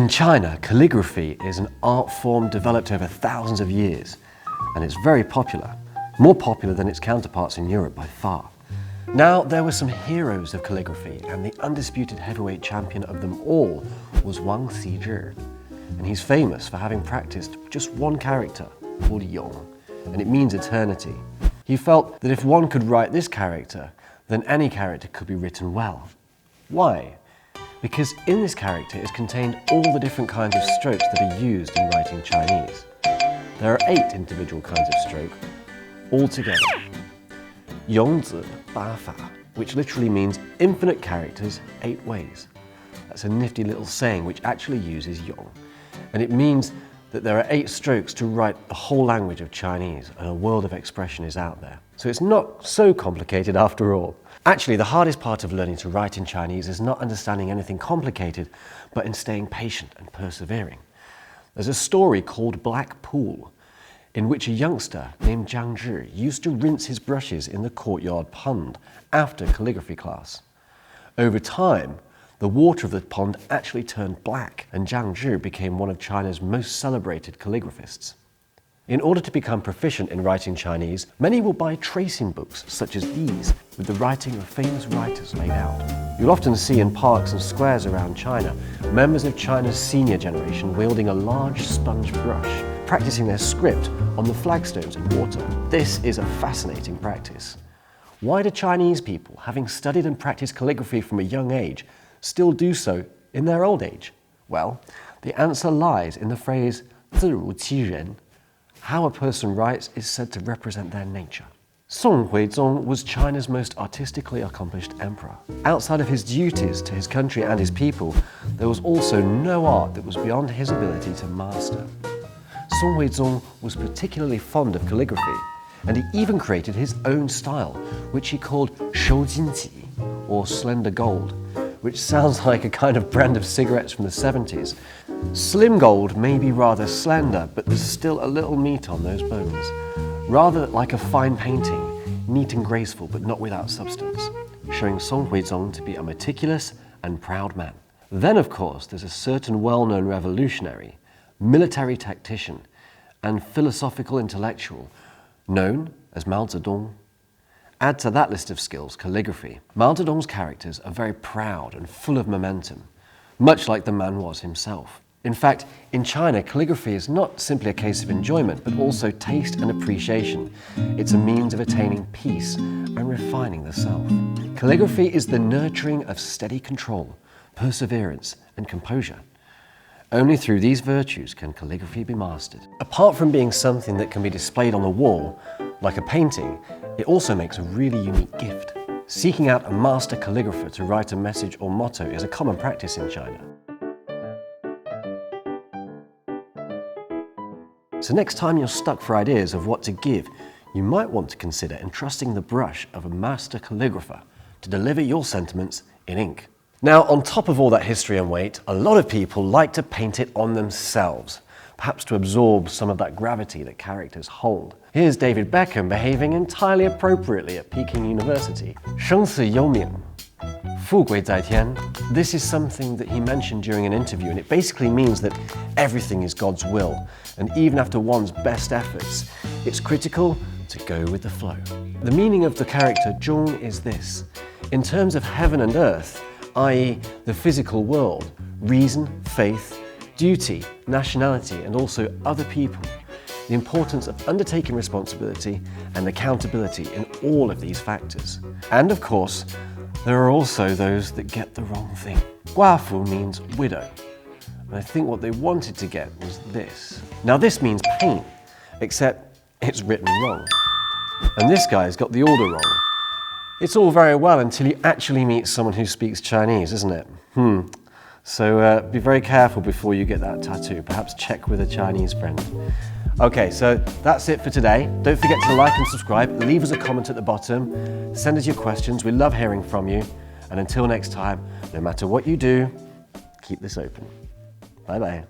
In China, calligraphy is an art form developed over thousands of years, and it's very popular, more popular than its counterparts in Europe by far. Now, there were some heroes of calligraphy, and the undisputed heavyweight champion of them all was Wang Xizhi. And he's famous for having practiced just one character, called Yong, and it means eternity. He felt that if one could write this character, then any character could be written well. Why? Because in this character is contained all the different kinds of strokes that are used in writing Chinese. There are 8 individual kinds of stroke, all together. Yongzi Bafa, which literally means infinite characters, 8 ways. That's a nifty little saying which actually uses Yong. And it means that there are 8 strokes to write the whole language of Chinese, and a world of expression is out there. So it's not so complicated after all. Actually, the hardest part of learning to write in Chinese is not understanding anything complicated, but in staying patient and persevering. There's a story called Black Pool, in which a youngster named Jiang Zhi used to rinse his brushes in the courtyard pond after calligraphy class. Over time, the water of the pond actually turned black, and Jiang Zhi became one of China's most celebrated calligraphists. In order to become proficient in writing Chinese, many will buy tracing books such as these, with the writing of famous writers laid out. You'll often see in parks and squares around China, members of China's senior generation wielding a large sponge brush, practicing their script on the flagstones in water. This is a fascinating practice. Why do Chinese people, having studied and practiced calligraphy from a young age, still do so in their old age? Well, the answer lies in the phrase 自如其人. How a person writes is said to represent their nature. Song Huizong was China's most artistically accomplished emperor. Outside of his duties to his country and his people, there was also no art that was beyond his ability to master. Song Huizong was particularly fond of calligraphy, and he even created his own style, which he called shoujinqi, or slender gold, which sounds like a kind of brand of cigarettes from the 70s. Slim gold may be rather slender, but there's still a little meat on those bones. Rather like a fine painting, neat and graceful, but not without substance, showing Song Huizong to be a meticulous and proud man. Then, of course, there's a certain well-known revolutionary, military tactician, and philosophical intellectual, known as Mao Zedong. Add to that list of skills calligraphy. Mao Zedong's characters are very proud and full of momentum, much like the man was himself. In fact, in China, calligraphy is not simply a case of enjoyment, but also taste and appreciation. It's a means of attaining peace and refining the self. Calligraphy is the nurturing of steady control, perseverance, and composure. Only through these virtues can calligraphy be mastered. Apart from being something that can be displayed on the wall, like a painting, it also makes a really unique gift. Seeking out a master calligrapher to write a message or motto is a common practice in China. So next time you're stuck for ideas of what to give, you might want to consider entrusting the brush of a master calligrapher to deliver your sentiments in ink. Now, on top of all that history and weight, a lot of people like to paint it on themselves, perhaps to absorb some of that gravity that characters hold. Here's David Beckham behaving entirely appropriately at Peking University. 生死攸命，富贵在天. This is something that he mentioned during an interview, and it basically means that everything is God's will, and even after one's best efforts, it's critical to go with the flow. The meaning of the character Zhong is this. In terms of heaven and earth, i.e. the physical world, reason, faith, duty, nationality, and also other people, the importance of undertaking responsibility and accountability in all of these factors. And of course, there are also those that get the wrong thing. 寡妇 means widow, and I think what they wanted to get was this. Now this means pain, except it's written wrong. And this guy's got the order wrong. It's all very well until you actually meet someone who speaks Chinese, isn't it? So be very careful before you get that tattoo. Perhaps check with a Chinese friend. Okay, so that's it for today. Don't forget to like and subscribe. Leave us a comment at the bottom. Send us your questions. We love hearing from you. And until next time, no matter what you do, keep this open. Bye-bye.